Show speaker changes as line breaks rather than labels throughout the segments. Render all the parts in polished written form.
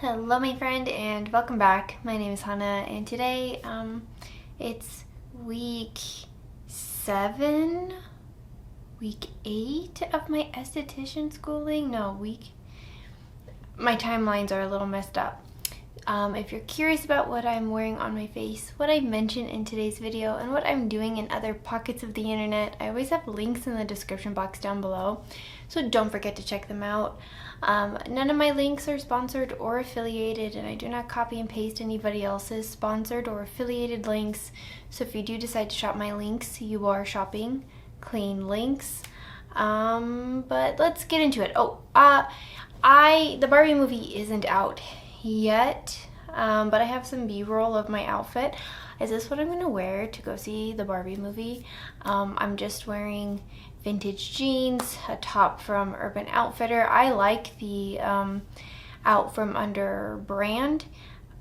Hello my friend and welcome back. My name is Hana and today it's week 7, week 8 of my esthetician schooling. My timelines are a little messed up. If you're curious about what I'm wearing on my face, what I mentioned in today's video, and what I'm doing in other pockets of the internet, I always have links in the description box down below, so don't forget to check them out. None of my links are sponsored or affiliated, and I do not copy and paste anybody else's sponsored or affiliated links, so if you do decide to shop my links, you are shopping clean links. But let's get into it. The Barbie movie isn't out yet, but I have some b-roll of my outfit. Is this what I'm gonna wear to go see the Barbie movie? I'm just wearing vintage jeans, a top from Urban Outfitter. I like the Out From Under brand.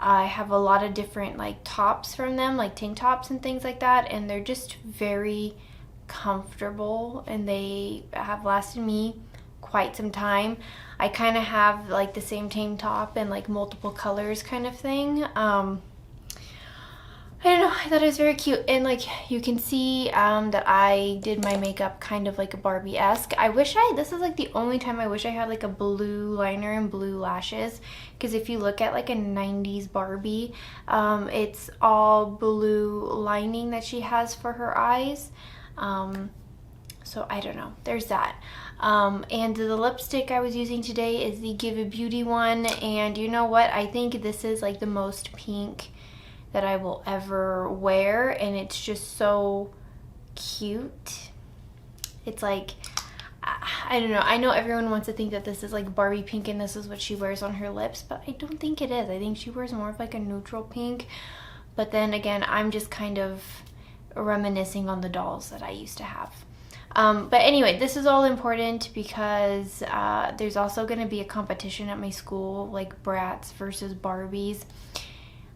I have a lot of different like tops from them, like tank tops and things like that, and they're just very comfortable and they have lasted me quite some time. I kind of have like the same tank top and like multiple colors kind of thing. I don't know, I thought it was very cute, and like you can see that I did my makeup kind of like a Barbie-esque. This is like the only time I wish I had like a blue liner and blue lashes, because if you look at like a 90s Barbie, it's all blue lining that she has for her eyes. So I don't know, there's that. And the lipstick I was using today is the Give a Beauty one, and you know what, I think this is like the most pink that I will ever wear, and it's just so cute. It's like, I don't know, I know everyone wants to think that this is like Barbie pink and this is what she wears on her lips, but I don't think it is. I think she wears more of like a neutral pink, but then again, I'm just kind of reminiscing on the dolls that I used to have. But anyway, this is all important because there's also going to be a competition at my school, like Bratz versus Barbies.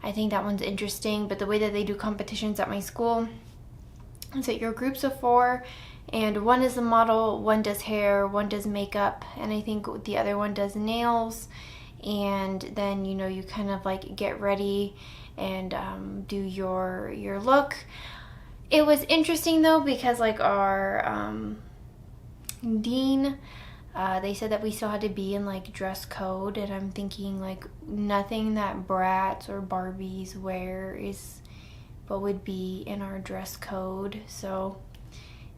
I think that one's interesting, but the way that they do competitions at my school is that you're groups of 4, and one is a model, one does hair, one does makeup, and I think the other one does nails, and then you kind of like get ready and do your look. It was interesting though, because like our dean, they said that we still had to be in like dress code, and I'm thinking like nothing that Bratz or Barbies wear is what would be in our dress code. So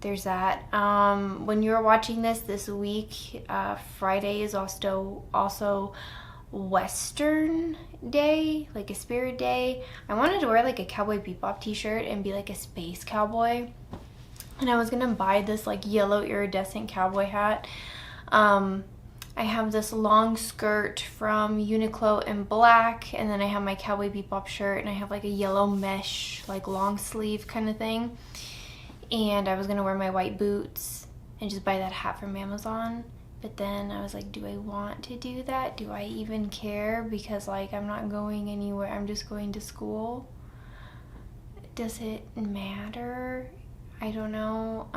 there's that. When you're watching this week, Friday is also Western Day, like a spirit day. I wanted to wear like a Cowboy Bebop t-shirt and be like a space cowboy, and I was gonna buy this like yellow iridescent cowboy hat. I have this long skirt from Uniqlo in black, and then I have my Cowboy Bebop shirt, and I have like a yellow mesh like long sleeve kind of thing, and I was gonna wear my white boots and just buy that hat from Amazon. But then I was like, do I want to do that? Do I even care? Because like I'm not going anywhere, I'm just going to school. Does it matter? I don't know.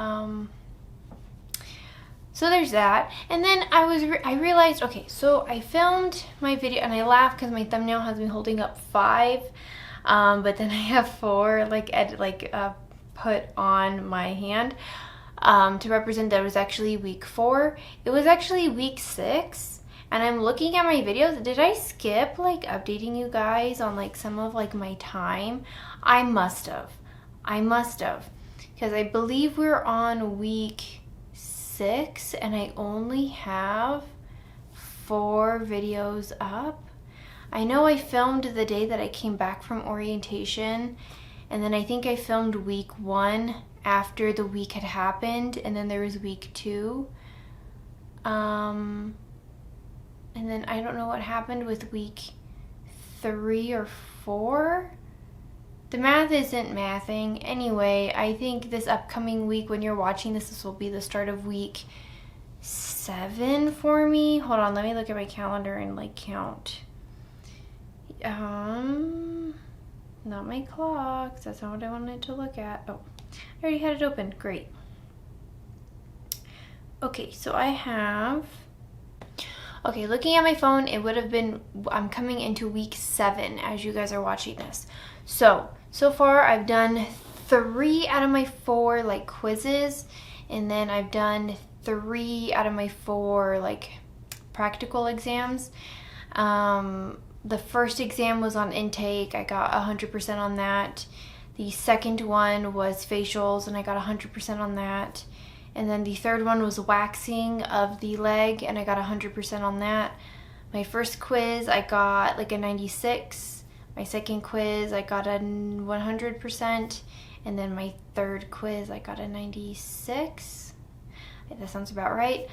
So there's that. And then I realized, okay, so I filmed my video and I laughed because my thumbnail has me holding up 5, but then I have 4 put on my hand. To represent that it was actually week 4. It was actually week 6, and I'm looking at my videos. Did I skip like updating you guys on like some of like my time? I must have, because I believe we're on week 6 and I only have 4 videos up. I know I filmed the day that I came back from orientation, and then I think I filmed week 1 after the week had happened, and then there was week 2, and then I don't know what happened with week 3 or 4. The math isn't mathing. Anyway, I think this upcoming week, when you're watching this will be the start of week 7 for me. Hold on, let me look at my calendar and like count. Not my clocks, that's not what I wanted to look at. Oh, I already had it open, great. Okay, so I have Okay, looking at my phone, it would have been, I'm coming into week 7 as you guys are watching this. So far I've done 3 out of my 4 like quizzes, and then I've done 3 out of my 4 like practical exams. The first exam was on intake. I got 100% on that. The second one was facials, and I got 100% on that. And then the third one was waxing of the leg, and I got 100% on that. My first quiz, I got like a 96. My second quiz, I got a 100%. And then my third quiz, I got a 96. That sounds about right.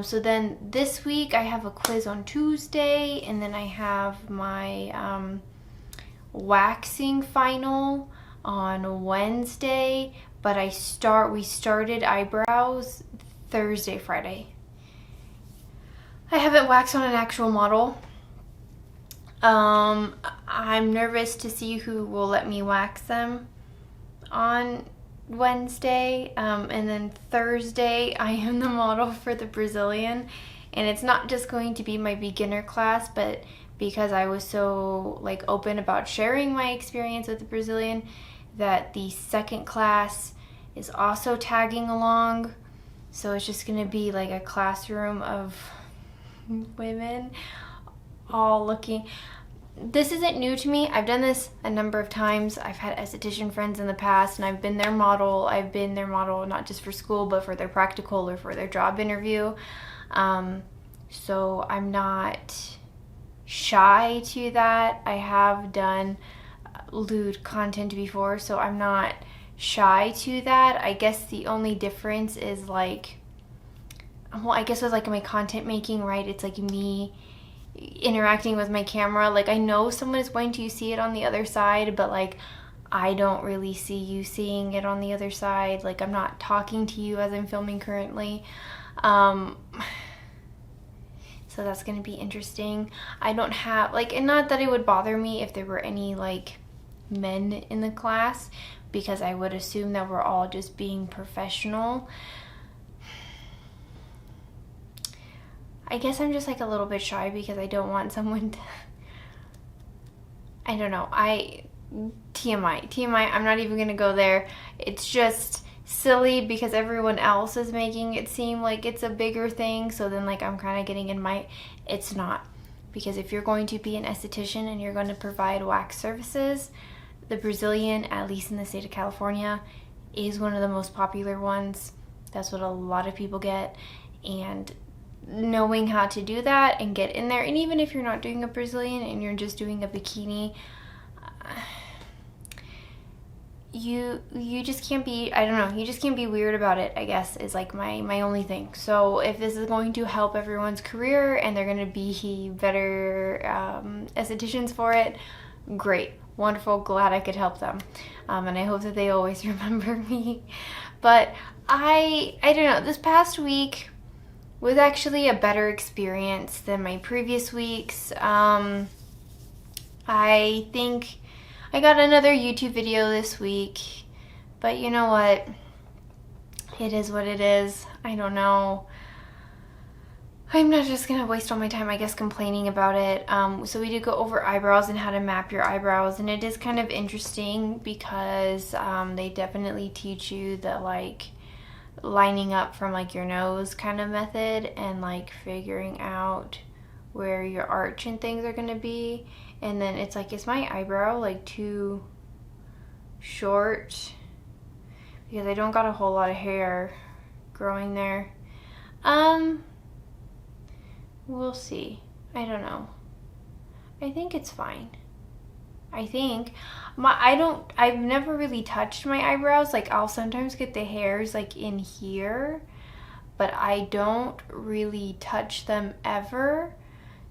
So then this week I have a quiz on Tuesday, and then I have my waxing final on Wednesday, but we started eyebrows Thursday, Friday. I haven't waxed on an actual model. I'm nervous to see who will let me wax them on Wednesday, and then Thursday I am the model for the Brazilian, and it's not just going to be my beginner class, but because I was so like open about sharing my experience with the Brazilian, that the second class is also tagging along. So it's just gonna be like a classroom of women all looking. This isn't new to me. I've done this a number of times. I've had esthetician friends in the past, and I've been their model. I've been their model not just for school, but for their practical or for their job interview. So I'm not shy to that. I have done lewd content before, so I'm not shy to that. I guess the only difference is like, well, I guess with like my content making, right? It's like me interacting with my camera. Like I know someone is going to see it on the other side, but like I don't really see you seeing it on the other side. Like I'm not talking to you as I'm filming currently. So that's gonna be interesting. I don't have like, and not that it would bother me if there were any like men in the class, because I would assume that we're all just being professional. I guess I'm just like a little bit shy because I don't want someone to, I don't know, TMI, I'm not even gonna go there. It's just silly because everyone else is making it seem like it's a bigger thing, so then like I'm kind of getting in my, it's not. Because if you're going to be an esthetician and you're going to provide wax services, the Brazilian, at least in the state of California, is one of the most popular ones. That's what a lot of people get, and knowing how to do that and get in there, and even if you're not doing a Brazilian and you're just doing a bikini, you just can't be, I don't know, you just can't be weird about it, I guess, is like my only thing. So if this is going to help everyone's career and they're going to be better estheticians for it, great, wonderful, glad I could help them. And I hope that they always remember me. But I don't know, this past week was actually a better experience than my previous weeks. I think I got another YouTube video this week, but you know what? It is what it is. I don't know. I'm not just gonna waste all my time, I guess, complaining about it. So we did go over eyebrows and how to map your eyebrows, and it is kind of interesting because they definitely teach you the like lining up from like your nose kind of method, and like figuring out where your arch and things are gonna be. And then it's like, is my eyebrow like too short? Because I don't got a whole lot of hair growing there. We'll see. I don't know. I think it's fine. I think I've never really touched my eyebrows. Like I'll sometimes get the hairs like in here, but I don't really touch them ever.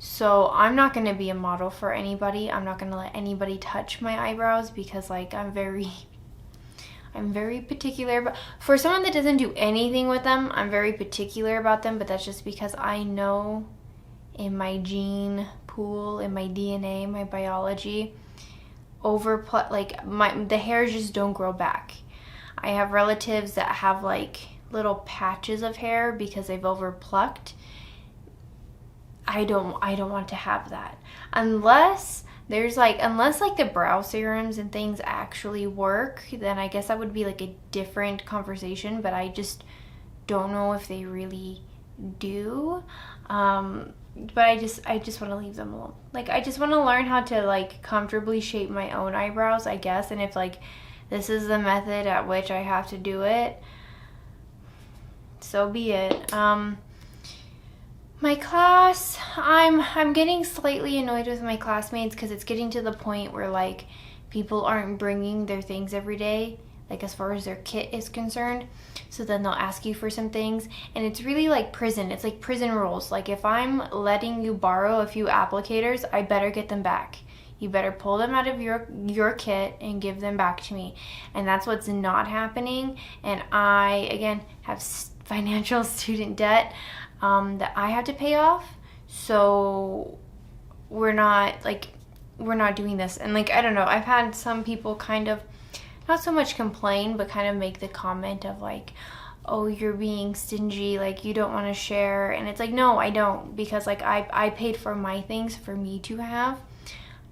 So I'm not going to be a model for anybody. I'm not going to let anybody touch my eyebrows because like I'm very particular. But for someone that doesn't do anything with them, I'm very particular about them, but that's just because I know in my gene pool, in my DNA, my biology, the hairs just don't grow back. I have relatives that have like little patches of hair because they've overplucked. I don't want to have that. Unless unless the brow serums and things actually work, then I guess that would be like a different conversation, but I just don't know if they really do. But I just want to leave them alone. Like, I just want to learn how to like comfortably shape my own eyebrows, I guess. And if like this is the method at which I have to do it, so be it. My class, I'm getting slightly annoyed with my classmates because it's getting to the point where like people aren't bringing their things every day, like as far as their kit is concerned. So then they'll ask you for some things, and it's really like prison. It's like prison rules. Like, if I'm letting you borrow a few applicators, I better get them back. You better pull them out of your kit and give them back to me. And that's what's not happening. And I, again, have financial student debt that I have to pay off. So we're not doing this. And like, I don't know, I've had some people kind of not so much complain, but kind of make the comment of like, oh, you're being stingy, like you don't want to share. And it's like, no, I don't, because like I paid for my things for me to have,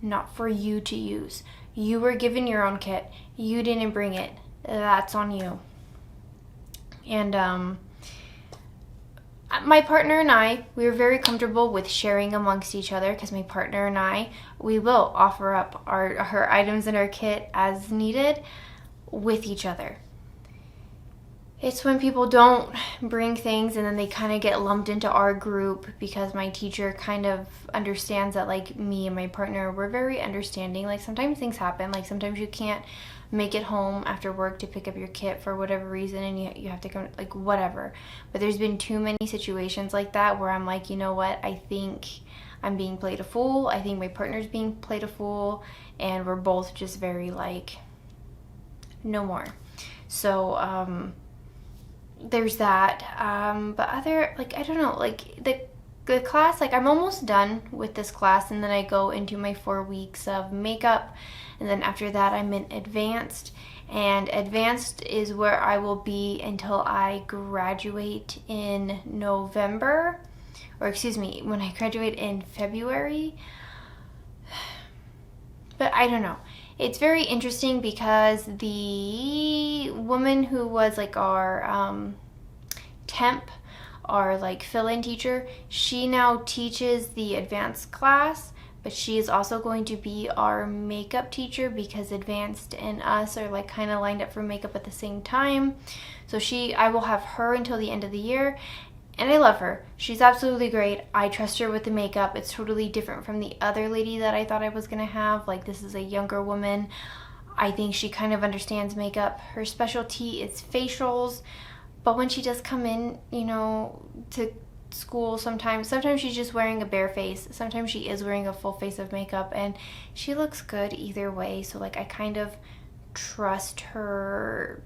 not for you to use. You were given your own kit. You didn't bring it. That's on you. And my partner and I, we were very comfortable with sharing amongst each other, because my partner and I, we will offer up her items in our kit as needed with each other. It's when people don't bring things and then they kind of get lumped into our group, because my teacher kind of understands that like me and my partner, we're very understanding. Like, sometimes things happen. Like, sometimes you can't make it home after work to pick up your kit for whatever reason, and you have to come, like, whatever. But there's been too many situations like that where I'm like, you know what, I think I'm being played a fool. I think my partner's being played a fool, and we're both just very like, no more. So there's that. But other, like, I don't know, like the class, like, I'm almost done with this class, and then I go into my 4 weeks of makeup, and then after that I'm in advanced. And advanced is where I will be until I graduate in November, or excuse me, when I graduate in February. But I don't know. It's very interesting because the woman who was like our temp, our like fill-in teacher, she now teaches the advanced class, but she is also going to be our makeup teacher, because advanced and us are like kind of lined up for makeup at the same time. So I will have her until the end of the year. And I love her. She's absolutely great. I trust her with the makeup. It's totally different from the other lady that I thought I was going to have. Like, this is a younger woman. I think she kind of understands makeup. Her specialty is facials. But when she does come in, you know, to school, sometimes she's just wearing a bare face. Sometimes she is wearing a full face of makeup. And she looks good either way. So, like, I kind of trust her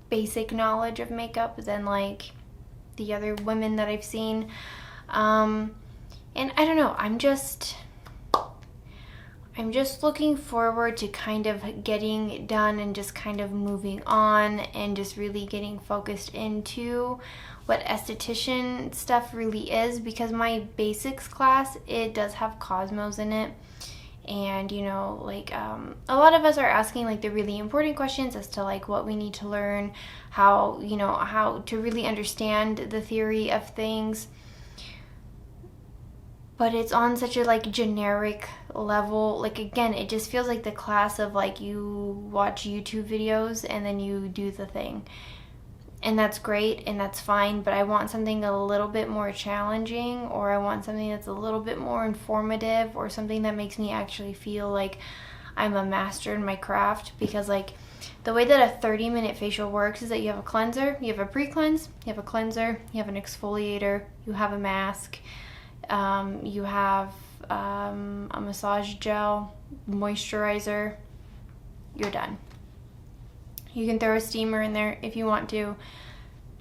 basic knowledge of makeup than, like, the other women that I've seen. And I don't know, I'm just looking forward to kind of getting done and just kind of moving on and just really getting focused into what esthetician stuff really is, because my basics class, it does have cosmos in it. And, you know, like, a lot of us are asking, like, the really important questions as to, like, what we need to learn, how to really understand the theory of things. But it's on such a, like, generic level. Like, again, it just feels like the class of, like, you watch YouTube videos and then you do the thing. And that's great and that's fine, but I want something a little bit more challenging, or I want something that's a little bit more informative, or something that makes me actually feel like I'm a master in my craft. Because, like, the way that a 30-minute facial works is that you have a cleanser, you have a pre-cleanse, you have a cleanser, you have an exfoliator, you have a mask, you have a massage gel, moisturizer, you're done. You can throw a steamer in there if you want to.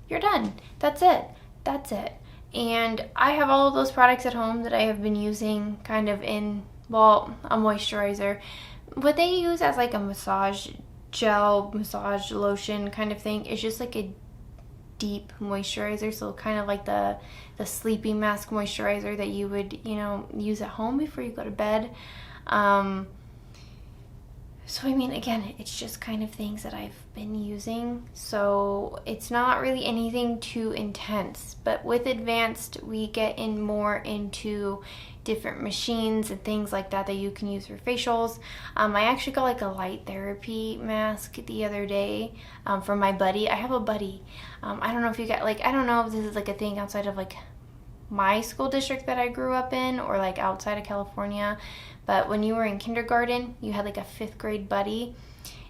You're done. That's it. And I have all of those products at home that I have been using kind of in, well, a moisturizer. What they use as like a massage gel, massage lotion kind of thing is just like deep moisturizer, so kind of like the sleeping mask moisturizer that you would, you know, use at home before you go to bed. So I mean, again, it's just kind of things that I've been using, so it's not really anything too intense. But with advanced, we get in more into different machines and things like that that you can use for facials. I actually got like a light therapy mask the other day from my buddy. I have a buddy. I don't know if you got, like, I don't know if this is like a thing outside of like my school district that I grew up in, or like outside of California, but when you were in kindergarten, you had like a 5th grade buddy,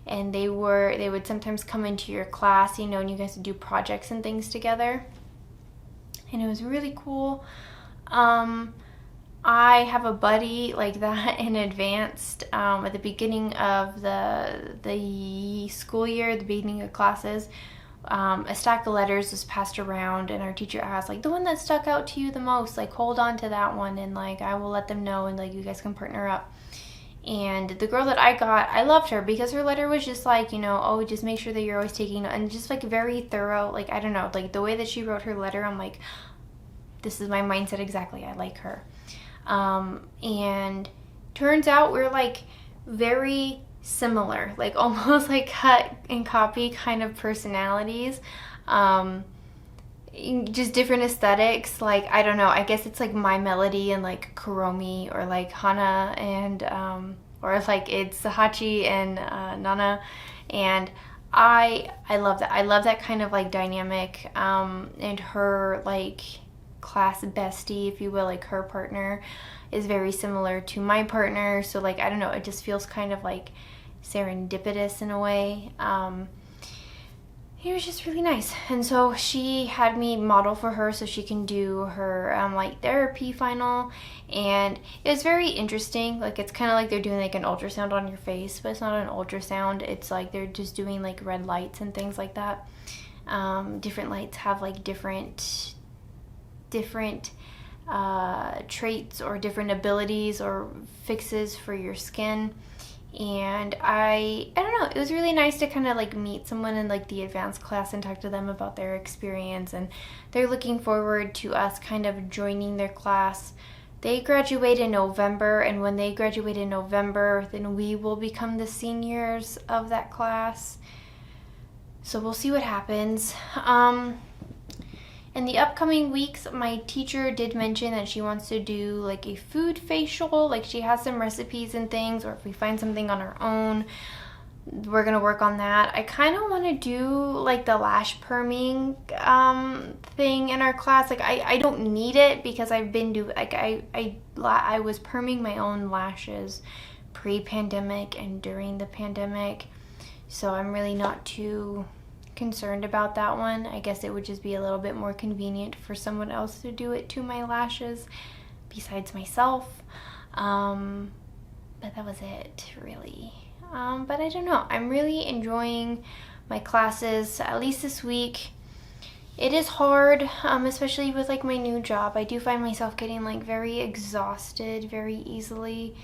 and they would sometimes come into your class, you know, and you guys would do projects and things together, and it was really cool. I have a buddy like that in advanced. At the beginning of the school year, the beginning of classes, a stack of letters was passed around, and our teacher asked, like, the one that stuck out to you the most, like, hold on to that one, and like I will let them know, and like you guys can partner up. And the girl that I got, I loved her because her letter was just like, you know, oh, just make sure that you're always taking, and just like very thorough. Like, I don't know, like the way that she wrote her letter, I'm like, this is my mindset exactly. I like her. And turns out we're like very similar, like almost like cut and copy kind of personalities, just different aesthetics. Like, I don't know, I guess it's like My Melody and like Kuromi, or like Hana and or like it's Sahachi and Nana, and I love that. I love that kind of like dynamic, and her like class bestie, if you will, like her partner is very similar to my partner, so like, I don't know, it just feels kind of like serendipitous in a way. It was just really nice, and so she had me model for her so she can do her light therapy final, and it was very interesting. Like, it's kind of like they're doing like an ultrasound on your face, but it's not an ultrasound. It's like they're just doing like red lights and things like that. Different lights have like different traits or different abilities or fixes for your skin. And I don't know, it was really nice to kind of like meet someone in like the advanced class and talk to them about their experience, and they're looking forward to us kind of joining their class. They graduate in November, and when they graduate in November, then we will become the seniors of that class. So we'll see what happens. In the upcoming weeks, my teacher did mention that she wants to do like a food facial. Like, she has some recipes and things, or if we find something on our own, we're gonna work on that. I kind of want to do like the lash perming thing in our class. Like, I don't need it because I've been doing, like, I was perming my own lashes pre-pandemic and during the pandemic, so I'm really not too concerned about that one. I guess it would just be a little bit more convenient for someone else to do it to my lashes besides myself. But that was it, really. But I don't know, I'm really enjoying my classes, at least this week. It is hard, especially with like my new job. I do find myself getting like very exhausted very easily.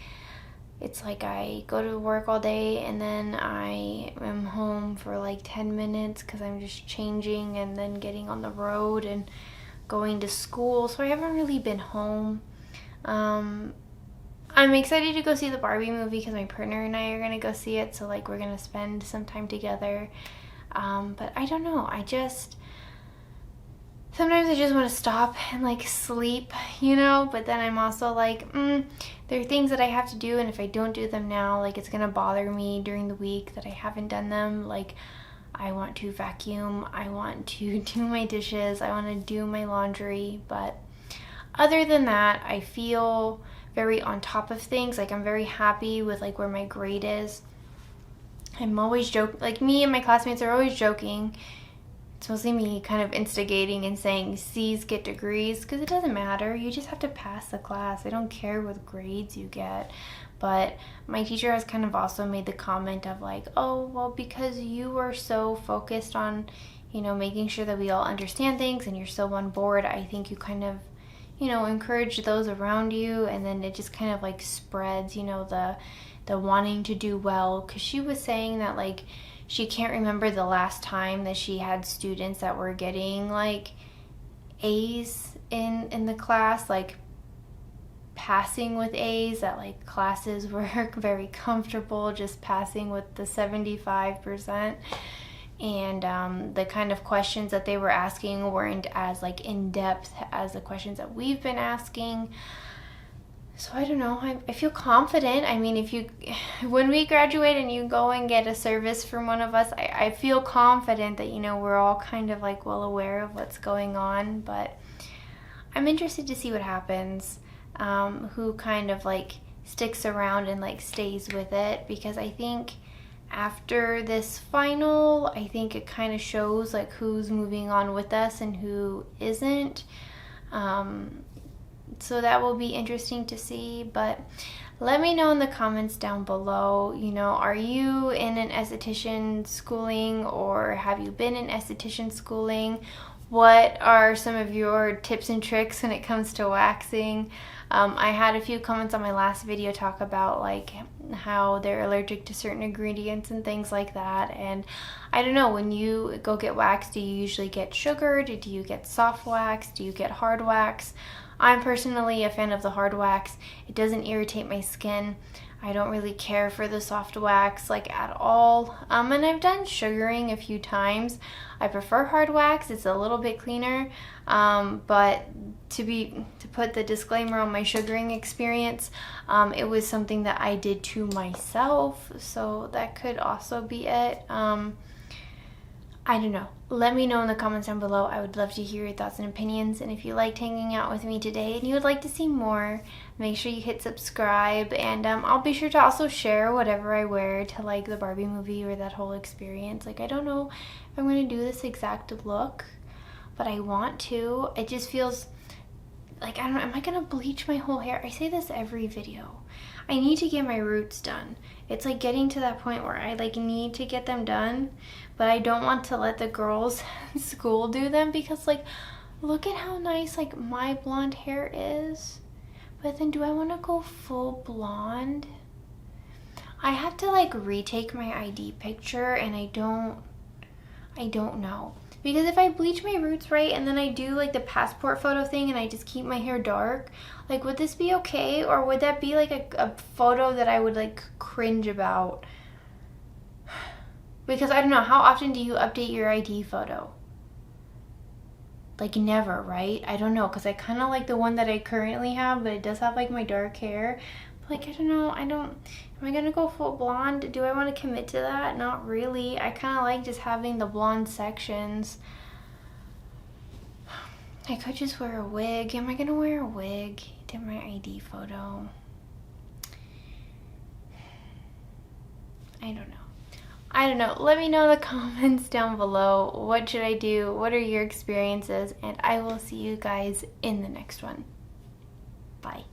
It's like I go to work all day and then I am home for like 10 minutes because I'm just changing and then getting on the road and going to school. So I haven't really been home. I'm excited to go see the Barbie movie because my partner and I are going to go see it. So like, we're going to spend some time together. But I don't know. Sometimes I just want to stop and like sleep, you know, but then I'm also like, there are things that I have to do, and if I don't do them now, like, it's gonna bother me during the week that I haven't done them. Like, I want to vacuum, I want to do my dishes, I want to do my laundry, but other than that, I feel very on top of things. Like, I'm very happy with like where my grade is. I'm always joking, like, me and my classmates are always joking. It's mostly me kind of instigating and saying C's get degrees, because it doesn't matter. You just have to pass the class. I don't care what grades you get. But my teacher has kind of also made the comment of like, oh, well, because you are so focused on, you know, making sure that we all understand things and you're so on board, I think you kind of, you know, encourage those around you, and then it just kind of like spreads, you know, the wanting to do well. Because she was saying that like she can't remember the last time that she had students that were getting like A's in the class, like passing with A's, that like classes were very comfortable just passing with the 75%. And the kind of questions that they were asking weren't as like in-depth as the questions that we've been asking. So I don't know, I feel confident. I mean, when we graduate and you go and get a service from one of us, I feel confident that, you know, we're all kind of like well aware of what's going on. But I'm interested to see what happens, who kind of like sticks around and like stays with it, because I think after this final, I think it kind of shows like who's moving on with us and who isn't. So that will be interesting to see. But let me know in the comments down below, you know, are you in an esthetician schooling, or have you been in esthetician schooling? What are some of your tips and tricks when it comes to waxing? I had a few comments on my last video talk about like how they're allergic to certain ingredients and things like that. And I don't know, when you go get waxed, do you usually get sugared? Do you get soft wax? Do you get hard wax? I'm personally a fan of the hard wax. It doesn't irritate my skin. I don't really care for the soft wax like at all. And I've done sugaring a few times. I prefer hard wax. It's a little bit cleaner. But to put the disclaimer on my sugaring experience, it was something that I did to myself. So that could also be it. I don't know. Let me know in the comments down below. I would love to hear your thoughts and opinions. And if you liked hanging out with me today and you would like to see more, make sure you hit subscribe. And I'll be sure to also share whatever I wear to like the Barbie movie or that whole experience. Like, I don't know if I'm going to do this exact look, but I want to. It just feels like, I don't know, am I going to bleach my whole hair? I say this every video. I need to get my roots done. It's like getting to that point where I like need to get them done, but I don't want to let the girls in school do them, because like, look at how nice like my blonde hair is. But then do I want to go full blonde? I have to like retake my ID picture, and I don't know. Because if I bleach my roots right and then I do like the passport photo thing and I just keep my hair dark, like, would this be okay? Or would that be like a photo that I would like cringe about? Because I don't know, how often do you update your ID photo? Like never, right? I don't know, because I kind of like the one that I currently have, but it does have like my dark hair. But like, I don't know, am I gonna go full blonde? Do I want to commit to that? Not really. I kind of like just having the blonde sections. I could just wear a wig. Am I gonna wear a wig to my ID photo? I don't know. Let me know in the comments down below. What should I do? What are your experiences? And I will see you guys in the next one. Bye.